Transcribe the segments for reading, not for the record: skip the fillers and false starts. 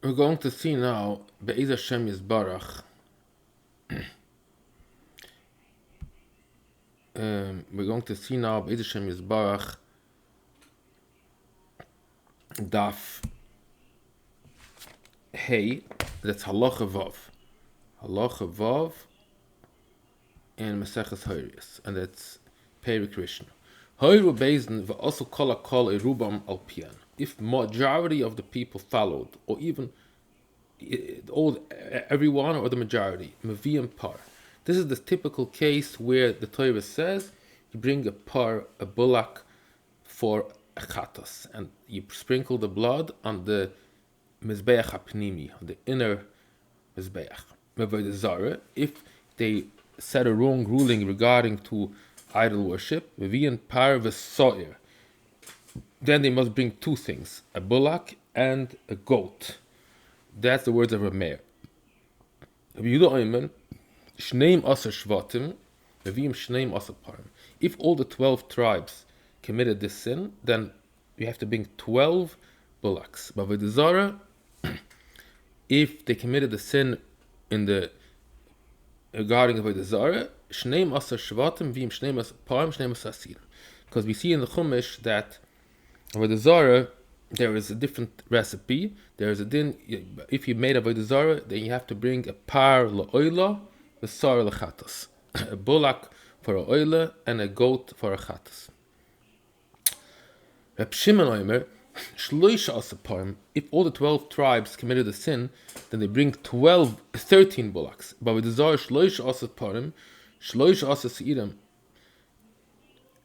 We're going to see now Be'ez Hashem Yisbarach. We're going to see now Be'ez Hashem Yisbarach Daf Hey, that's Halacha Vav. Halacha Vav in Maseches Horayoth, and that's Perik Rishon. Hoyru Beizin also call a Rubam al Pian. If majority of the people followed, or even everyone or the majority, Maviyam Par. This is the typical case where the Torah says you bring a par, a bullock, for a chatos, and you sprinkle the blood on the mizbeach hapnimi, on the inner mizbeach. Zeira, if they said a wrong ruling regarding to idol worship, Maviyam Par v'soir, then they must bring two things, a bullock and a goat. That's the words of Rabbi Meir. Rabbi Yehuda Oimen, Shneim Asa Shvatim, Maviyim Shneim Asa Parim. If all the 12 tribes committed this sin, then we have to bring 12 bullocks. But with the Zeira, if they committed the sin in the regarding the Zeira, Shneim Asa Shvatim, Maviyim Shneim Asa Parim, Shneim Asa Asirim. Because we see in the Chumash that with the Zeira, there is a different recipe. There is a din. If you made avodah zara, then you have to bring a par la'oila, a sar lechatos, a bullock for a oila and a goat for a chatos. Reb Shimon Omer, shloisha asa parim. If all the 12 tribes committed a sin, then they bring 13 bullocks. But with the zara shloisha asa parim, shloisha asa seirim,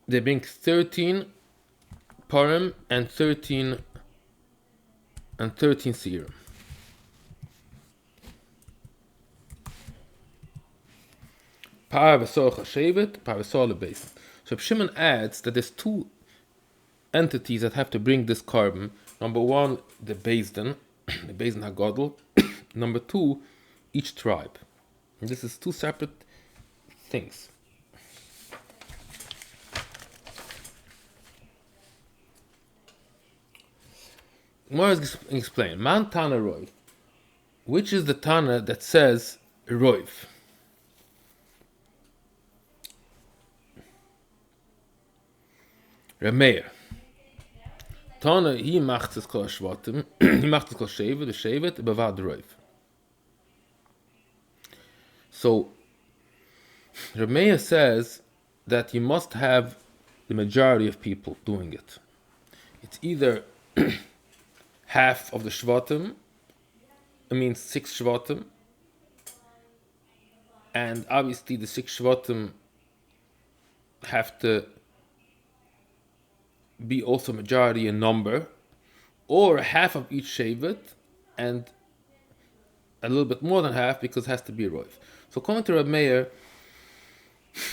they bring 13 parim and 13 seirim. Par v'soch hashevet, par v'soch lebeis. So Shimon adds that there's two entities that have to bring this carbon. Number one, the Bezdin, the Bezdin HaGadol. Number two, each tribe. And this is two separate things. More is explained. Man Tana Roiv. Which is the Tana that says Roiv? Rameir. Tana, he macht es kol Shvatim, he macht es kol Shevet, the Shevet, bevad Roiv. So, Rameir says that you must have the majority of people doing it. It's either half of the Shvatim, I mean 6 Shvatim, and obviously the 6 Shvatim have to be also majority in number, or half of each Shevet, and a little bit more than half because it has to be a Roiv. So according to Rabbi Meir,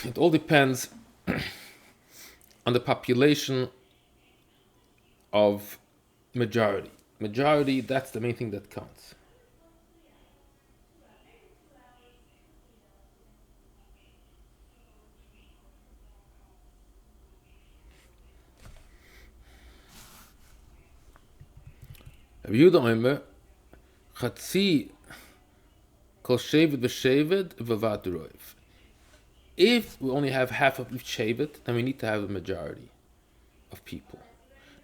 it all depends on the population of majority. Majority, that's the main thing that counts. Rabbi Yehuda Omer, Chatzi kol shevet v'shevet v'vad roiv. If we only have half of each shevet, then we need to have a majority of people.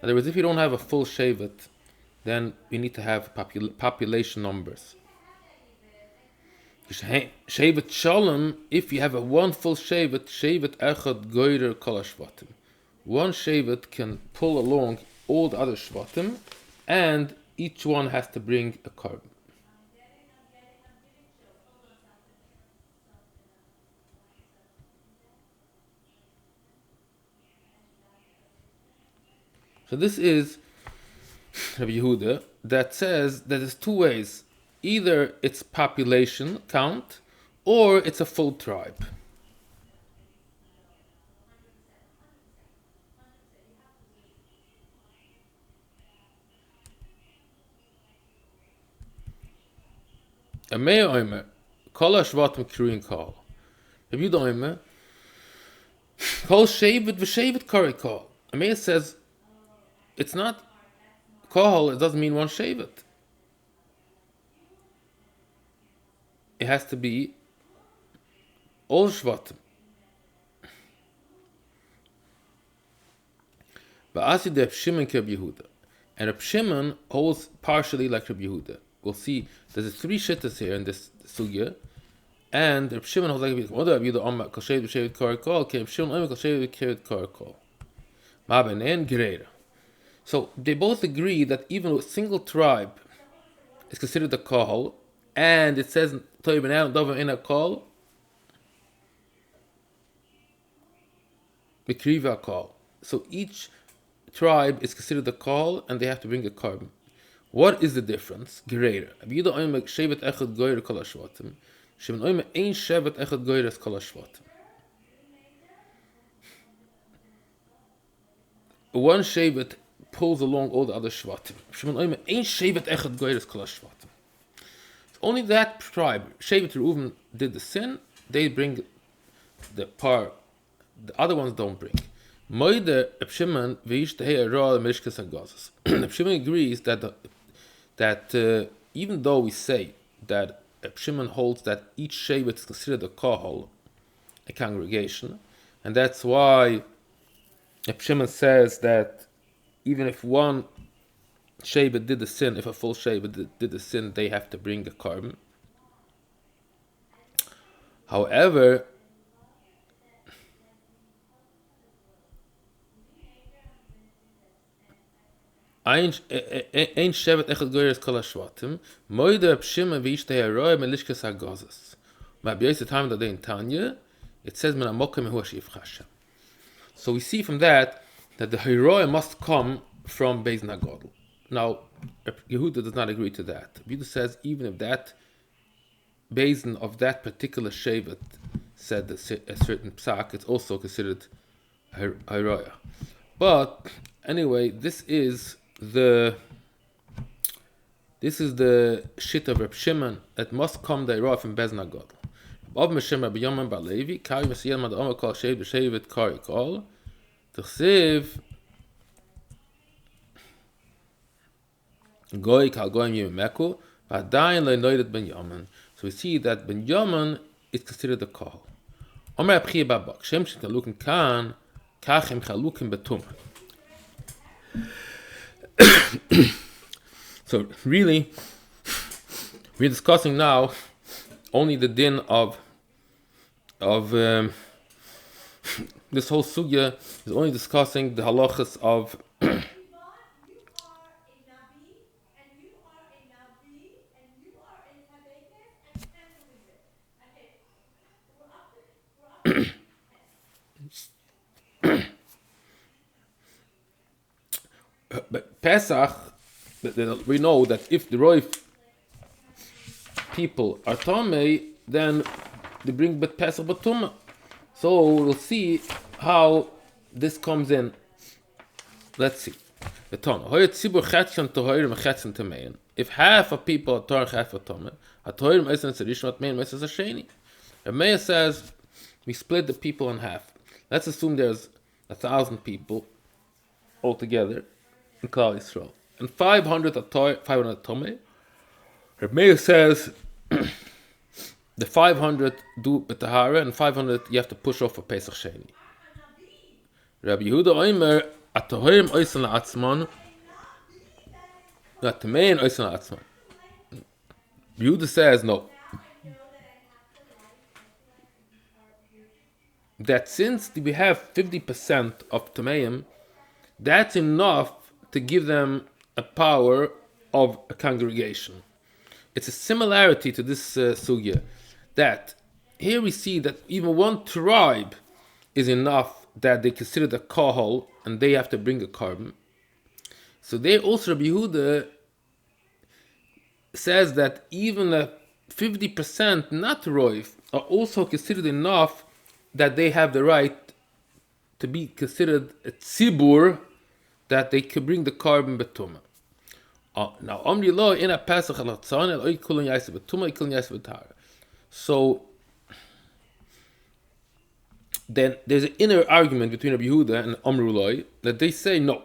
In other words, if you don't have a full shevet, then we need to have population numbers. Shevet Shalom, if you have a one full Shevet, Shevet Echad Goyrer Kol HaShvatim. One Shevet can pull along all the other Shvatim, and each one has to bring a carbon. So this is Rabbi Yehuda that says that there's two ways. Either it's population count, or it's a full tribe. A Meir Omer, Kol HaShvatim Kruin Kol. Rabbi Yehuda Omer, Kol Shevet v'Shevet Kari Kol. A Meir says it's not Kol, it doesn't mean one Shevet. it has to be all Shvatim. But as the Reb Shimon ke Reb Yehuda, and Reb Shimon holds partially like Reb Yehuda. We'll see. There's three shittas here in this sugya, and Reb Shimon holds like Reb Yehuda. Reb Yehuda Omer kol shevet b'shevet karakol, Reb Shimon Omer kol shevet b'shevet karakol. Ma b'nein gereira. So they both agree that even a single tribe is considered a kahal, and it says Par He'elam Davar in a kol, mikriva kol. So each tribe is considered a call, and they have to bring a carbon. What is the difference? Gereira. Abiyuda oime shevet echad goyre kol hashvatim. Shimon oime ein shevet echad goyre es kol hashvatim. One shevet pulls along all the other shvatim. Shimon oime ein shevet echad goyre es kol hashvatim. Only that tribe, Shevet Reuven, did the sin. They bring the par. The other ones don't bring. Moide Reb Shimon v'yishtehei ro'al mishkas hagazos. Reb Shimon agrees that even though we say that Reb Shimon holds that each shevet is considered a kahal, a congregation, and that's why Reb Shimon says that even if one shevet did the sin, if a full shevet did the sin, they have to bring a carbon. However, ein shevet echad goyres kol hashvatim, moide Reb Shimon v'yishtehei ro'eh melishkas hagazos. But b'yos the time that they in Tanya, it says min amokim hu hashivchashem. So we see from that the heroa must come from Beis Nagadol. Now, Yehuda does not agree to that. Yehuda says even if that basin of that particular shevet said a certain psak, it's also considered heroa. But anyway, this is the shit of Reb Shimon that must come the heroa from Beis Nagadol. Ab Meshem Rabbi Yoman Bar Levi, Kari Mesiyel Mad Omer Kol Shevet B'Shevet Kari Kol, T'chsiv Goy Kal Goyim Yimeku, V'adayin Le'noidet Ben Yaman. So we see that Ben Yaman is considered a Kol. Omer Abchiyah Babak, Shem Shekalukim Kan, Kachem Chalukim Betum. So really, we're discussing now only the din of this whole sugya is only discussing the halachas of but Pesach. We know that if the Roif people are Tomei, then they bring Bet Pesach Batuma. So we'll see how this comes in. Let's see. If half of people are Torah, half are Tomei, Meir says we split the people in half. Let's assume there's 1,000 people altogether in Klal Yisrael, and 500 are Torah, 500 Tomei. Rabbi Meir says the 500 do betahara, and 500 you have to push off for Pesach Sheni. Rabbi Yehuda Omer atohirim oisan la'atzman, not tamein oisan la'atzman. Yehuda says no. That since we have 50% of tameim, that's enough to give them a power of a congregation. It's a similarity to this sugya, that here we see that even one tribe is enough that they consider the kahal and they have to bring a carbon. So there also Rabbi Yehuda says that even a 50% not roif are also considered enough that they have the right to be considered a tzibur, that they could bring the carbon betuma. Now, Omri lo in a Pesach alatzon el oy kulon yaisa betuma kulon yaisa betara. So then there's an inner argument between Rabbi Yehuda and Omri lo that they say no,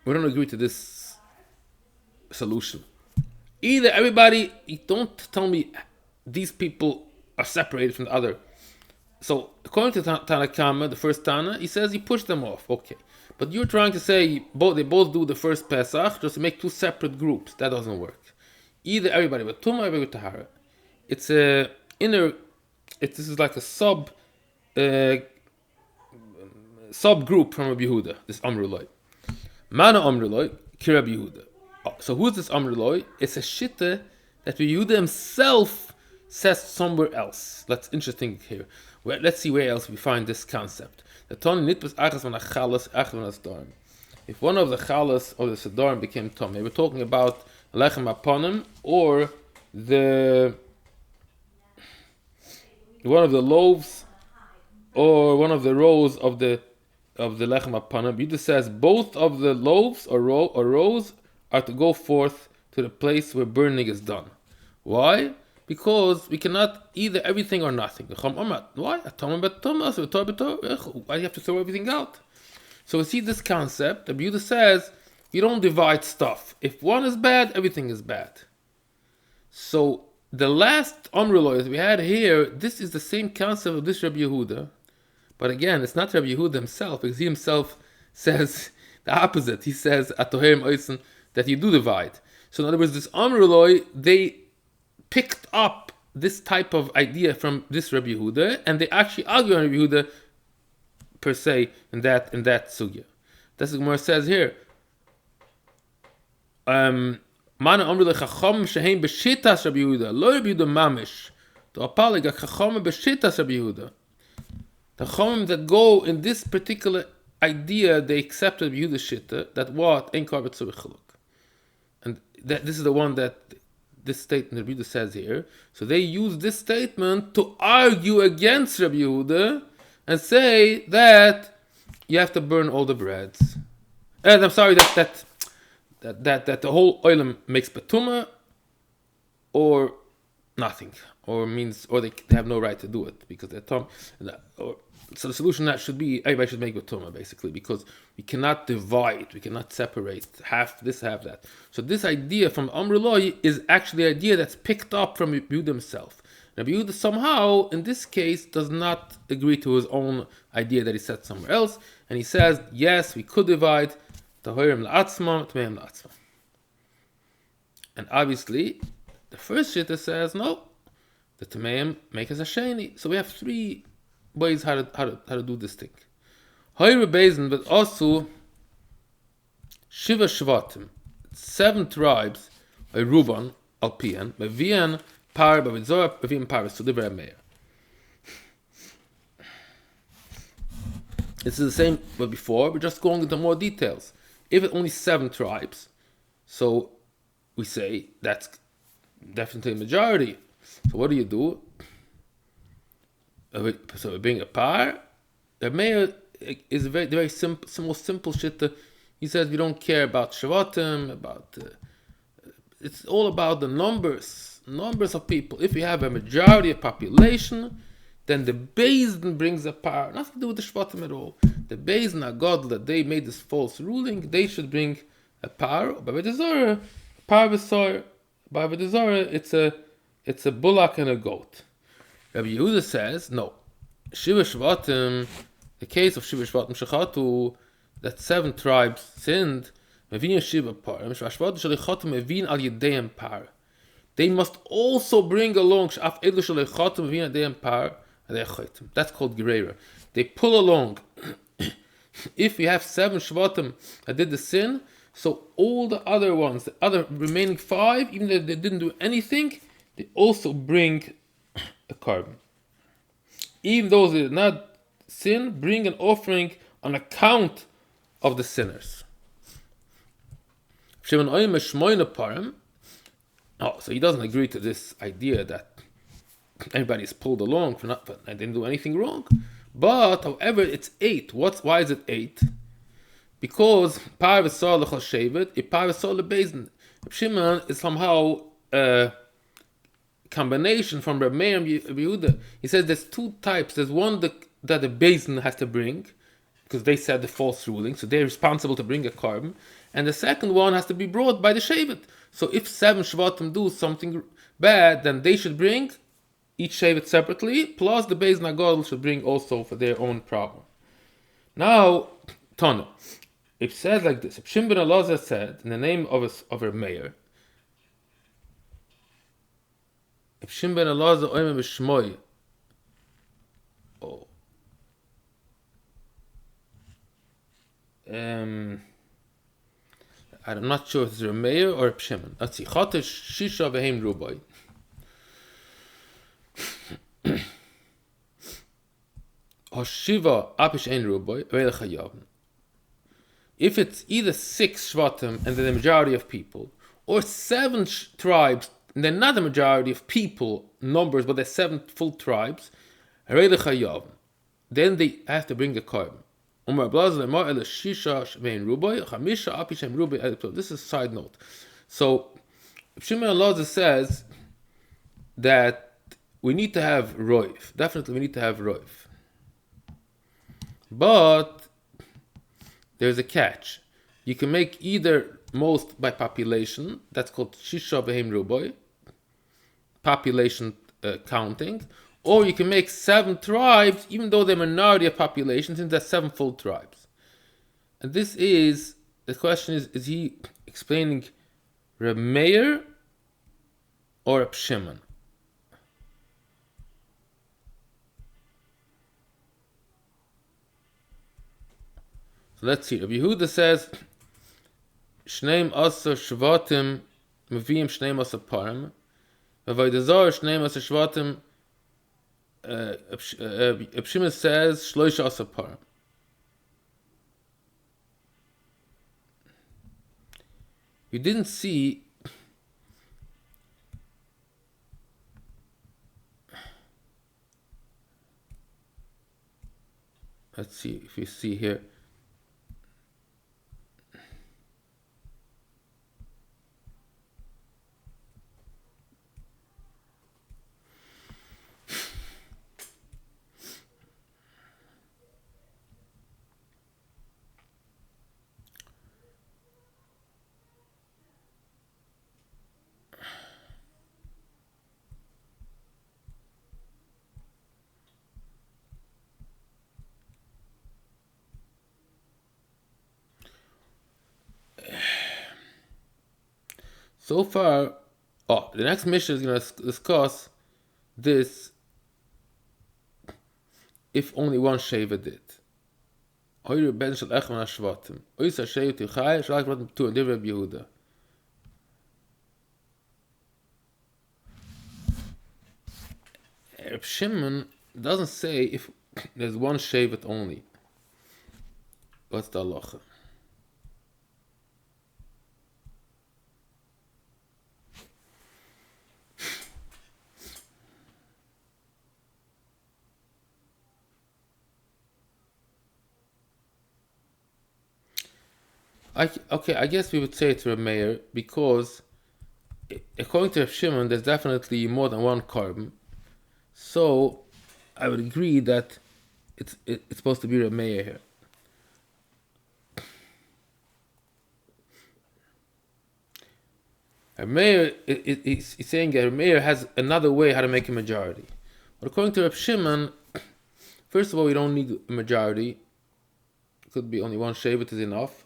we don't agree to this solution. Either everybody, don't tell me these people are separated from the other. So according to Tana Kama, the first Tana, he says he pushed them off. Okay, but you're trying to say they both do the first Pesach just to make two separate groups. That doesn't work. Either everybody with Tumah, everybody with Tahara. It's a inner. This is like a subgroup from Rabbi Yehuda. This Amruloi. Mana Amruloi, Ki Rabbi Yehuda. So who's this Amruloi? It's a shitte that Rabbi Yehuda himself says somewhere else. That's interesting here. Let's see where else we find this concept. If one of the chalas of the sedarim became tummy, we're talking about lechem aponim or one of the loaves or one of the rows of the lechem aponim. Yehuda says both of the loaves or rows are to go forth to the place where burning is done. Why? Because we cannot either everything or nothing. Why? Why do you have to throw everything out? So we see this concept. The Yehuda says you don't divide stuff. If one is bad, everything is bad. So the last Amrullah that we had here, this is the same concept of this Rabbi Yehuda. But again, it's not Rabbi Yehuda himself, because he himself says the opposite. He says that you do divide. So in other words, this Amrullah, they picked up this type of idea from this Rabbi Yehuda, and they actually argue on Rabbi Yehuda per se in that sugya. That's what Gemara says here. Mana Amru lechacham shehem b'shitas Rabbi Yehuda, lo Rabbi Yehuda mamish. To apalig chacham b'shitas Rabbi Yehuda. The chacham that go in this particular idea, they accepted Rabbi Yehuda's shitta that what ein kar b'tzurich chaluk, and this is the one that this statement Rabbi Yehuda says here. So they use this statement to argue against Rabbi Yehuda and say that you have to burn all the breads. And I'm sorry that the whole oilam makes betuma or nothing, or they have no right to do it because they're tom. So the solution that should be everybody should make betuma basically, because we cannot divide, we cannot separate half this, half that. So this idea from Amrullah is actually an idea that's picked up from Rabbi Yehuda himself. Rabbi Yehuda somehow, in this case, does not agree to his own idea that he said somewhere else, and he says, yes, we could divide tahorim la'atzma, tmeim la'atzma. And obviously, the first shitta says, no, the tmeim make us a sheni. So we have three ways how to do this thing. Hoyre Bezen, but also Shiva Shvatim, 7 tribes, by Ruvan, Alpian, by Vian, Par, by Zeira, by Vian Par, so the Meir. This is the same but before, we're just going into more details. If it's only 7 tribes, so we say that's definitely a majority. So what do? So we bring a par. The mayor is very simple, most simple shit. He says we don't care about Shavatim, it's all about the numbers of people. If we have a majority of population, then the Bezdin brings a par. Nothing to do with the Shvatim at all. The Bezdin are God that they made this false ruling. They should bring a par. By the Zeira, par v'sor. By the Zeira, it's a bullock and a goat. Rabbi Yehuda says, no. Shiva Shvatim, the case of Shiva Shvatim Shechatu, that 7 tribes sinned, Mevin Shiva Par. Shvatim Shalichatim Mevin al Yedeim Par. They must also bring along Shaf Elu Shalichatim Mevin al Yedeim Par. That's called Zeira. They pull along. If we have 7 Shvatim that did the sin, so all the other ones, the other remaining 5, even though they didn't do anything, they also bring a carbon. Even those that did not sin, bring an offering on account of the sinners. So he doesn't agree to this idea that everybody is pulled along for I didn't do anything wrong. But however, it's 8. Why is it 8? Because Par v'sor l'chol shevet, Par v'sor lebezdin. Shimon is somehow combination from Rabbi Meir and Yehuda. He says there's 2 types. There's one that the Bezdin has to bring, because they said the false ruling, so they're responsible to bring a carbon. And the second one has to be brought by the Shevet. So if 7 Shvatim do something bad, then they should bring each shave it separately, plus the Beis Nagadol should bring also for their own problem. Now, Tana, it says like this: if Shimon ben Elazar said in the name of a mayor, if Shimon ben Elazar oimer b'shmoi, oh, I'm not sure if it's a mayor or a Shimon. Let's see. Chotesh shisha v'heim rubai. Hoshiva apish ein rubai ve'el chayavim. If it's either 6 shvatim and then the majority of people, or 7 tribes and they're not the majority of people numbers, but they're 7 full tribes, then they have to bring the carbon. This is a side note. So Shimon Elazar says that we need to have roif. Definitely we need to have roif. But there's a catch. You can make either most by population, that's called Shisha Behem Ruboy, population counting, or you can make 7 tribes, even though they're minority of population, since there's 7 full tribes. And this is, the question is he explaining Reb Meir or Reb Shimon? So let's see. Rabbi Yehuda says, Shneim Asa Shvatim Mevim Shneim Asa Parim. Rabbi Dazar Shneim Asa Shvatim. Reb Shimon says Shloisha Asa Parim. You didn't see. Let's see if you see here. So far, the next mission is going to discuss this if only one shaver did. Reb Shimon doesn't say if there's one shavet only. What's the halacha? I guess we would say it's Reb Meir because according to Reb Shimon, there's definitely more than one carbon. So I would agree that it's supposed to be Reb Meir here. Reb Meir is saying that Reb Meir has another way how to make a majority. But according to Reb Shimon, first of all, we don't need a majority. It could be only one shevet is enough.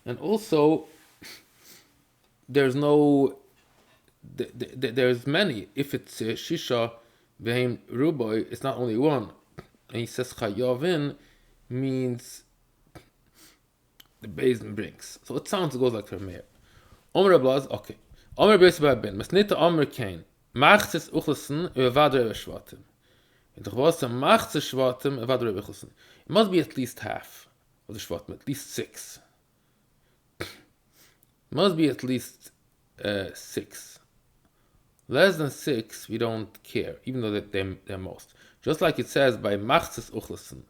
And also, there's many. If it's Shisha Vehem Ruboy, it's not only one. And he says Chayavin means the Beis brings. So it goes like Reb Meir. Omer Blaz, okay. Omer Beis Ben, Mesnita Omer Kain, Machzes Uchlesen, Evadre Shvatim. And the Chvasa Machzes Shvatim, Evadre Uchlesen. It must be at least half of the Shvatim, at least 6. Must be at least 6. Less than 6, we don't care, even though they're most. Just like it says by Machzes Uchlesen,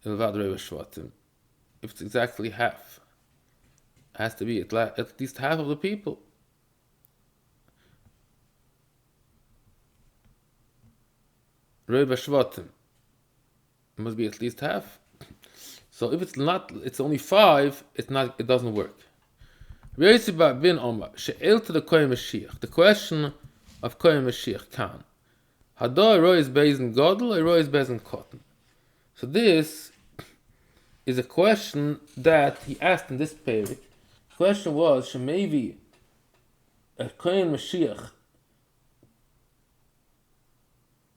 Evadre Shvatim. If it's exactly half, it has to be at least half of the people. Reba Shvatim must be at least half. So if it's only 5, it doesn't work. The question of Kohen Mashiach can. Hada erroneous bezen gadol, erroneous bezen cotton. So this is a question that he asked in this page. The question was, maybe a Kohen Mashiach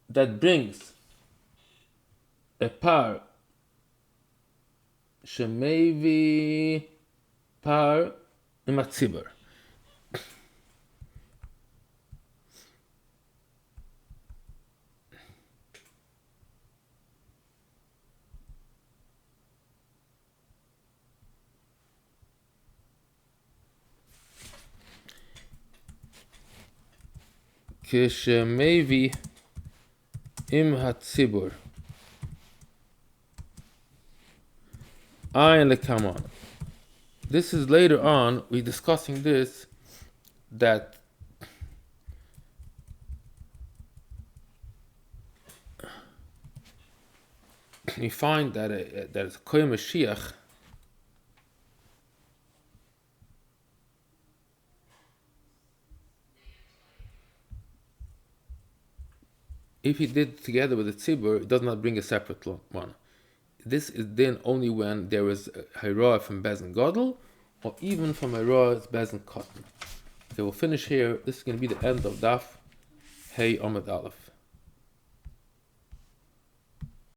that brings a par, maybe par imatzibur. Maybe im hatzibur ayin lekaman. This is later on, we're discussing this, that we find that a Kohen Mashiach if he did together with the tzibur, it does not bring a separate one. This is then only when there is a Horayoth from Bezen Gadol, or even from Horayoth Bezen Cotton. Okay, we'll finish here. This is going to be the end of Daf Hey Amud Aleph.